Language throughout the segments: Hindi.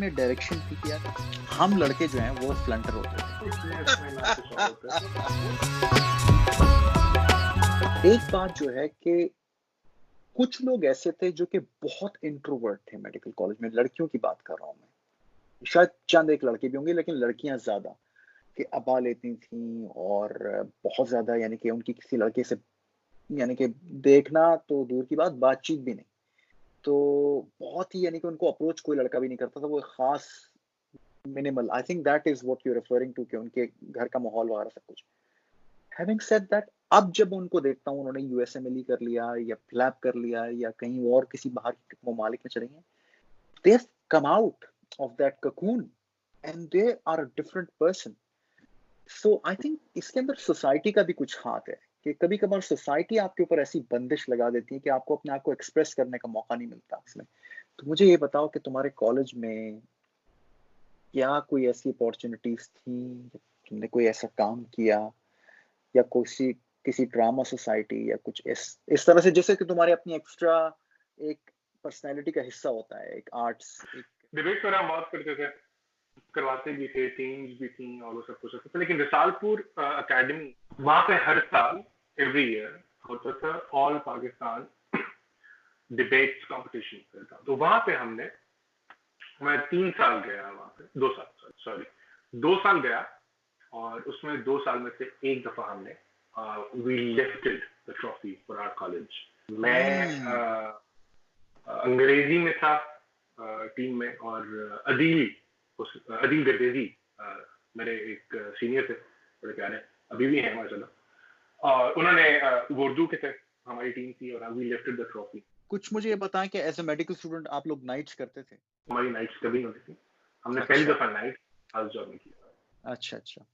में डायरेक्शन थी कि यार हम लड़के जो हैं वो फ्लंटर होते थे। एक बात जो है कि कुछ लोग ऐसे थे जो कि बहुत इंट्रोवर्ट थे मेडिकल कॉलेज में, लड़कियों की बात कर रहा हूँ मैं। शायद चंद एक लड़के भी होंगे लेकिन लड़कियां ज्यादा कि अबा लेती थीं और बहुत ज्यादा यानी कि उनकी किसी लड़के से यानी कि देखना तो दूर की बात, बातचीत भी नहीं। तो बहुत ही यानी कि उनको अप्रोच कोई लड़का भी नहीं करता था, वो एक खास minimal, I think that is what you referring to, कि उनके घर का माहौल वगैरह सब कुछ। हैविंग सेड दैट, अब जब उनको देखता हूँ उन्होंने यूएसएमएलई कर लिया या फ्लैप कर लिया या कहीं और किसी बाहर के ममालिक में चले गए, they have come out of that cocoon and they are a different person. So I think इसके अंदर सोसाइटी का भी कुछ हाथ है कि कभी कभार सोसाइटी आपके ऊपर ऐसी बंदिश लगा देती है कि आपको अपने आप को एक्सप्रेस करने का मौका नहीं मिलता इसमें। तो मुझे ये बताओ कि तुम्हारे कॉलेज में क्या कोई ऐसी अपॉर्चुनिटीज थी, तुमने कोई ऐसा काम किया या किसी किसी ड्रामा सोसाइटी या कुछ इस तरह से, जैसे कि तुम्हारे अपनी एक्स्ट्रा एक पर्सनैलिटी का हिस्सा होता है, एक आर्ट्स एक। डिबेट पर हम बात करते थे, करवाते भी थे, टीम्स भी थी और वो सब कुछ होता था। लेकिन रिसालपुर एकेडमी, वहां पे हर साल एवरी ईयर होता था ऑल पाकिस्तान डिबेट्स कंपटीशन था। तो वहां पे मैं 3 साल गया वहां पे, 2 साल सॉरी 2 साल गया, और उसमें 2 साल में से एक दफा हमने we lifted the trophy for our college. मैं अंग्रेजी में था टीम में, और अदील गर्देजी मेरे एक सीनियर थे, बड़े प्यारे, अभी भी हैं माशाल्लाह, और उन्होंने उर्दू के थे, हमारी टीम थी, और वी लिफ्टेड द ट्रॉफी। कुछ मुझे ये बताएं कि एज ए मेडिकल स्टूडेंट आप लोग नाइट्स करते थे? हमारी नाइट्स कभी होती थी, हमने पहली अच्छा दफा नाइट हाउस जॉब में किया। अच्छा अच्छा।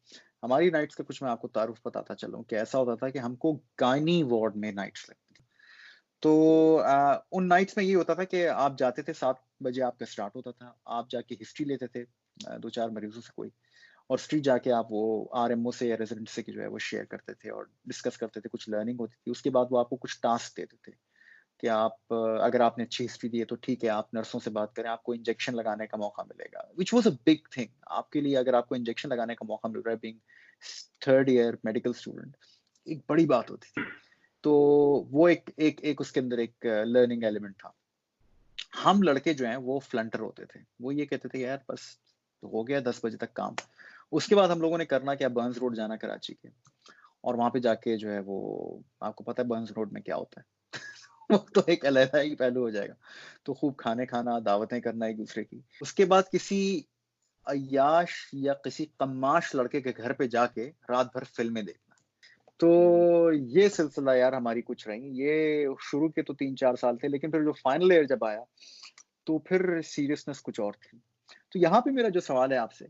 हमारी नाइट्स का कुछ मैं आपको तारुफ बताता चलूं कि ऐसा होता था कि हमको गायनी वार्ड में नाइट्स लगती थी। तो उन नाइट्स में ये होता था कि आप जाते थे, 7 बजे आपका स्टार्ट होता था, आप जाके हिस्ट्री लेते थे 2-4 मरीजों से कोई, और स्ट्रीट जाके आप वो आरएमओ से या रेजिडेंट से जो है वो शेयर करते थे और डिस्कस करते थे, कुछ लर्निंग होती थी। उसके बाद वो आपको कुछ टास्क देते थे कि आप अगर आपने अच्छी हिस्ट्री दी है तो ठीक है, आप नर्सों से बात करें, आपको इंजेक्शन लगाने का मौका मिलेगा, which was a big thing आपके लिए। अगर आपको इंजेक्शन लगाने का मौका मिल रहा है being 3rd year medical student, एक बड़ी बात होती थी। तो वो एक एक एक उसके अंदर एक लर्निंग एलिमेंट था। हम लड़के जो हैं वो फ्लंटर होते थे, वो ये कहते थे यार बस हो गया 10 बजे तक काम। उसके बाद हम लोगों ने करना क्या, बर्न्स रोड जाना कराची के, और वहां पे जाके जो है वो, आपको पता है बर्न्स रोड में क्या होता है वो तो एक अलग ही पहलू हो जाएगा। तो खूब खाने खाना, दावतें करना एक दूसरे की। उसके बाद किसी अय्याश या किसी कम्माश लड़के के घर पे जाके रात भर फिल्में देखना। तो ये सिलसिला यार हमारी कुछ रही। ये शुरू के तो 3-4 साल थे, लेकिन फिर जो फाइनल ईयर जब आया तो फिर सीरियसनेस कुछ और थी। तो यहाँ पे मेरा जो सवाल है आपसे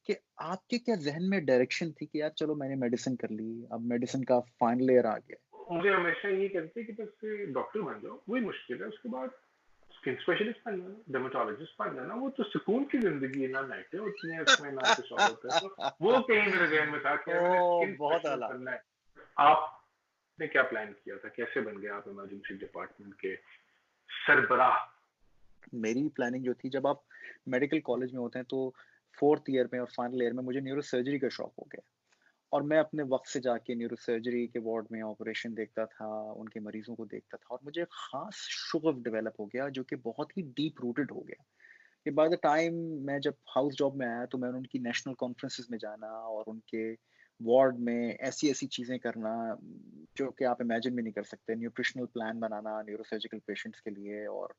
कि आपके क्या ज़हन में डायरेक्शन थी कि यार चलो मैंने मेडिसिन कर ली, अब मेडिसिन का फाइनल ईयर आ गया। मुझे हमेशा ये कहते कि बस डॉक्टर बन जाओ, वही मुश्किल है। उसके बाद स्किन स्पेशलिस्ट बन जाना, डर्मेटोलॉजिस्ट बन जाना, वो तो सुकून की जिंदगी है, ना नाइटें होती हैं इसमें, ना कुछ और होता है। तो वो कहीं मेरे जहन में था कि यार मैंने ओह! स्किन बहुत स्पेशलिस्ट आला। बनना है। आपने क्या प्लान किया था, कैसे बन गए आप इमरजेंसी डिपार्टमेंट के सरबराह? मेरी प्लानिंग जो थी, जब आप मेडिकल कॉलेज में होते हैं तो 4th ईयर में और फाइनल ईयर में मुझे न्यूरो सर्जरी का शौक हो गया, और मैं अपने वक्त से जाके न्यूरो सर्जरी के वार्ड में ऑपरेशन देखता था, उनके मरीजों को देखता था, और मुझे एक खास शौक डेवलप हो गया जो कि बहुत ही डीप रूटेड हो गया कि बाय द टाइम मैं जब हाउस जॉब में आया तो मैंने उनकी नेशनल कॉन्फ्रेंसेस में जाना और उनके वार्ड में ऐसी ऐसी चीज़ें करना जो कि आप इमेजिन भी नहीं कर सकते, न्यूट्रिशनल प्लान बनाना न्यूरोसर्जिकल पेशेंट्स के लिए, और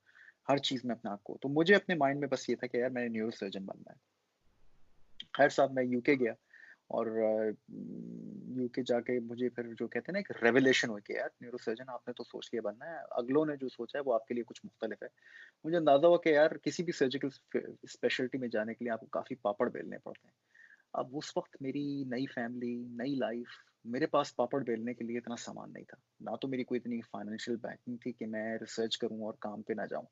हर चीज़ में अपने आप को। तो मुझे अपने माइंड में बस ये था कि यार मैंने न्यूरो सर्जन बनना है। खैर साहब मैं यूके गया, और यूके जाके मुझे फिर जो कहते हैं ना एक रेवलेशन हुई कि यार न्यूरो सर्जन आपने तो सोच लिया बनना है, अगलों ने जो सोचा है वो आपके लिए कुछ मुख्तलिफ है। मुझे अंदाजा हुआ कि यार किसी भी सर्जिकल स्पेशलिटी में जाने के लिए आपको काफ़ी पापड़ बेलने पड़ते हैं। अब उस वक्त मेरी नई फैमिली, नई लाइफ, मेरे पास पापड़ बेलने के लिए इतना सामान नहीं था, ना तो मेरी कोई इतनी फाइनेंशियल बैकिंग थी कि मैं रिसर्च करूं और काम पे ना जाऊं,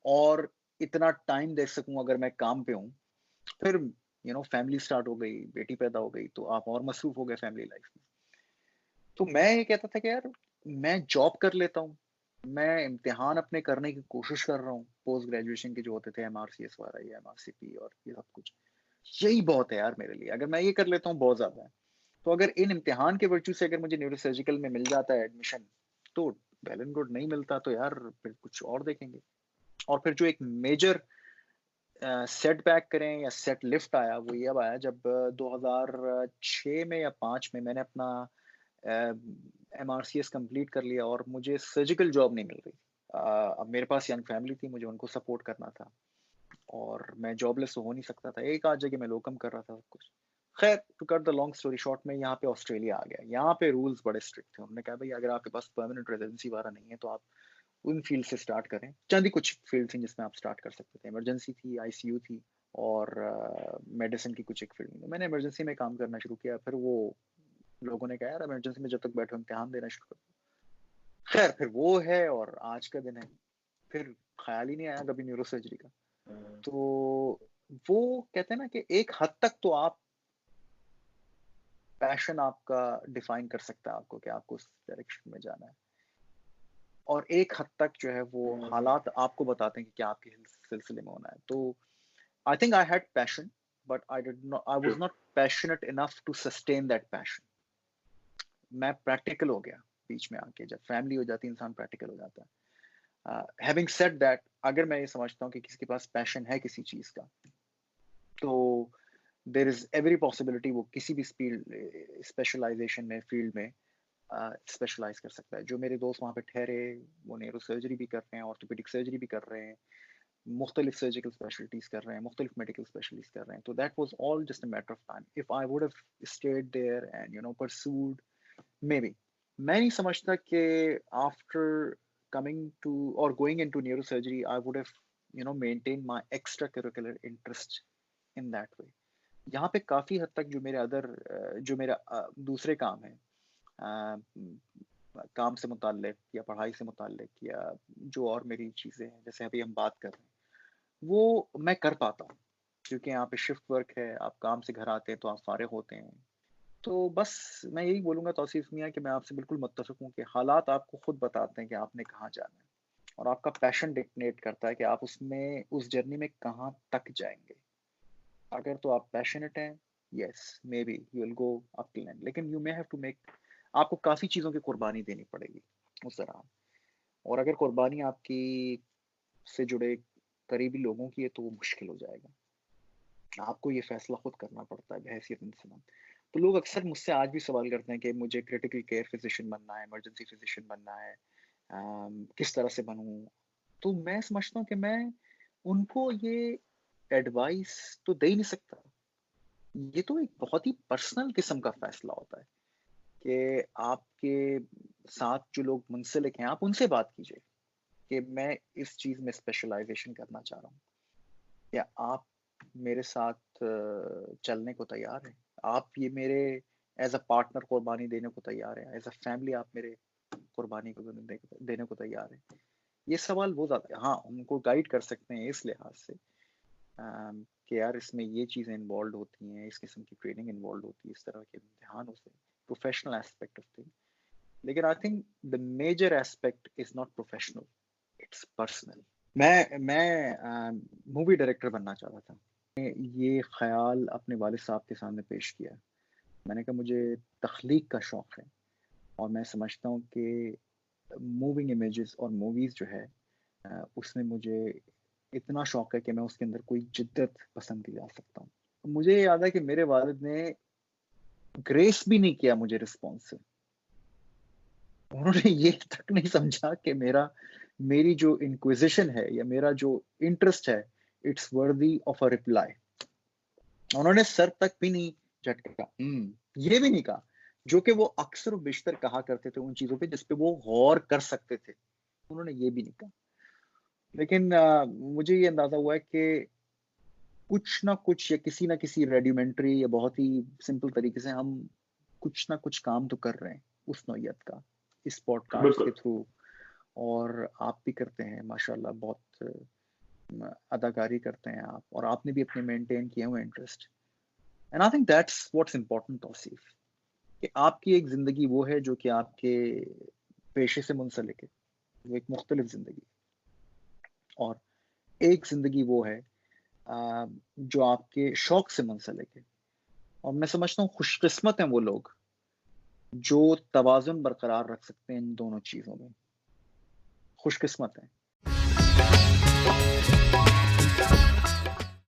और इतना टाइम दे सकूं अगर मैं काम पे हूं। फिर फैमिली स्टार्ट हो गई, बेटी पैदा हो गई, तो आप और मसरूफ हो गए फैमिली लाइफ में। तो मैं ये कहता था कि यार मैं जॉब कर लेता हूँ, मैं इम्तिहान अपने करने की कोशिश कर रहा हूँ, पोस्ट ग्रेजुएशन के जो होते थे MRCS वाला या MRCP और ये सब कुछ। यही बहुत है यार मेरे लिए, अगर मैं ये कर लेता हूँ बहुत ज़्यादा है। तो अगर इन इम्तिहान के वर्च्यू से अगर मुझे न्यूरोसर्जिकल में मिल जाता है एडमिशन, तो वेल एंड गुड, नहीं मिलता तो यार फिर कुछ और देखेंगे। और फिर जो एक मेजर सेट बैक करें या सेट लिफ्ट आया, वो ये अब आया जब 2006 में या 5 में मैंने अपना MRCS कंप्लीट कर लिया और मुझे सर्जिकल जॉब नहीं मिल रही। अब मेरे पास यंग फैमिली थी, मुझे उनको सपोर्ट करना था और मैं जॉबलेस तो हो नहीं सकता था। एक आध जगह मैं लोकम कर रहा था सब कुछ। खैर, to cut the long story short, में यहाँ पे ऑस्ट्रेलिया आ गया। यहाँ पे रूल्स बड़े स्ट्रिक्ट थे। उन्होंने कहा भाई अगर आपके पास परमानेंट रेजिडेंसी वाला नहीं है तो आप उन फील्ड से स्टार्ट करें। चंद ही कुछ फील्ड थी जिसमें आप स्टार्ट कर सकते थे। इमरजेंसी थी, ICU थी और मेडिसिन की कुछ एक फील्ड में। मैंने इमरजेंसी में काम करना शुरू किया। फिर वो लोगों ने कहा यार इमरजेंसी में जब तक बैठो इम्तिहान देना शुरू करो। खैर, फिर वो है और आज का दिन है। फिर ख्याल ही नहीं आया कभी न्यूरोसर्जरी का। तो वो कहते हैं ना कि एक हद तक तो आप पैशन आपका डिफाइन कर सकता है आपको कि आपको उस डायरेक्शन में जाना है, और एक हद तक जो है वो हालात आपको बताते हैं कि क्या आपके सिलसिले में होना है। तो I think I had passion, but I was not passionate enough to sustain that passion. मैं प्रैक्टिकल हो गया बीच में आके। जब फैमिली हो जाती है इंसान प्रैक्टिकल हो जाता है। हैविंग सेड दैट, अगर मैं ये समझता हूँ कि किसी के पास पैशन है किसी चीज का, तो देर इज एवरी पॉसिबिलिटी वो किसी भी स्पेशलाइजेशन में, फील्ड में स्पेशलाइज कर सकता है। जो मेरे दोस्त वहाँ पे ठहरे, वो न्यूरो सर्जरी भी कर रहे हैं, ऑर्थोपेडिक सर्जरी भी कर रहे हैं, मुख्तलिफ सर्जिकल स्पेशलिटीज कर रहे हैं, मुख्तलिफ मेडिकल स्पेशलिटीज कर रहे हैं। तो that was all just a matter of time. If I would have stayed there and pursued, maybe, मैं नहीं समझता कि after coming to or going into neurosurgery I would have maintained my extracurricular interest in that way. यहाँ पे काफी हद तक जो मेरे जो मेरा दूसरे काम है, काम से मुताल्लिक या पढ़ाई से मुताल्लिक या जो और मेरी चीजें हैं, जैसे अभी हम बात कर रहे हैं, वो मैं कर पाता हूँ क्योंकि यहाँ पे शिफ्ट वर्क है। आप काम से घर आते हैं तो आप फारिग होते हैं। तो बस मैं यही बोलूंगा तौसीफ मियां कि मैं आपसे बिल्कुल मुत्तफिक हूँ कि हालात आपको खुद बताते हैं कि आपने कहाँ जाना है, और आपका पैशन डिक्टेट करता है कि आप उसमें उस जर्नी में कहाँ तक जाएंगे। अगर तो आप पैशनेट हैं, yes, maybe you will go up till end, लेकिन you may have to make, आपको काफी चीजों की कुर्बानी देनी पड़ेगी उस दौरान। और अगर कुर्बानी आपकी से जुड़े करीबी लोगों की है तो वो मुश्किल हो जाएगा। आपको ये फैसला खुद करना पड़ता है बहैसियत इंसान। तो लोग अक्सर मुझसे आज भी सवाल करते हैं कि मुझे क्रिटिकल केयर फिजिशियन बनना है, इमरजेंसी फिजिशियन बनना है, किस तरह से बनूं। तो मैं समझता हूँ कि मैं उनको ये एडवाइस तो दे ही नहीं सकता। ये तो एक बहुत ही पर्सनल किस्म का फैसला होता है कि आपके साथ जो लोग मुंसलिक हैं आप उनसे बात कीजिए कि मैं इस चीज में स्पेशलाइजेशन करना चाह रहा हूँ, या आप मेरे साथ चलने को तैयार हैं, आप ये मेरे एज अ पार्टनर कुर्बानी देने को तैयार हैं, एज अ फैमिली आप मेरे कुर्बानी को देने को तैयार हैं। ये सवाल वो ज्यादा है। हाँ, उनको गाइड कर सकते हैं इस लिहाज से कि यार इसमें ये चीजें इन्वॉल्व होती हैं, इस किस्म की ट्रेनिंग इन्वॉल्व होती है, इस तरह के इम्तिहान होते हैं, प्रोफेशनल एस्पेक्ट ऑफ थिंग। लेकिन I think the major aspect is not professional, it's personal. मैं मूवी डायरेक्टर बनना चाहता था। ये ख्याल अपने वालिद साहब के सामने पेश किया। मैंने कहा मुझे तख्लीक का शौक़ है और मैं समझता हूँ कि मूविंग इमेजेस और मूवीज़ जो है उसमें मुझे इतना शौक़ है कि मैं उसके अंदर कोई जिद्दत पसंद ला सकता हूँ। मुझे याद है कि मेरे वालिद ने ग्रेस भी नहीं किया मुझे रिस्पॉन्स से। उन्होंने ये तक नहीं समझा कि मेरी जो इंक्विजिशन है या मेरा जो इंटरेस्ट है, it's worthy of a reply. उन्होंने सर तक भी नहीं झटका, ये भी नहीं कहा, जो कि वो अक्सर बेशतर कहा करते थे उन चीजों पे जिस पे वो गौर कर सकते थे। उन्होंने ये भी नहीं कहा। लेकिन मुझे ये अंदाजा हुआ है कि कुछ ना कुछ या किसी ना किसी रेडिमेंट्री या बहुत ही सिंपल तरीके से हम कुछ ना कुछ काम तो कर रहे हैं उस नौयत का, इस पॉडकास्ट के बिल्कुल। थ्रू। और आप भी करते हैं माशाल्लाह, बहुत अदाकारी करते हैं आप, और आपने भी अपने मेंटेन किए हुए interest. And I think that's what's important Tauseef, कि आपकी एक जिंदगी वो है जो कि आपके पेशे से मुंसलिक है, वो एक मुख्तलिफ जिंदगी, और एक जिंदगी वो है जो आपके शौक से मुंसलिक है। और मैं समझता हूँ खुशकिस्मत हैं वो लोग जो तवाज़ुन बरकरार रख सकते हैं इन दोनों चीज़ों में, खुशकिस्मत हैं।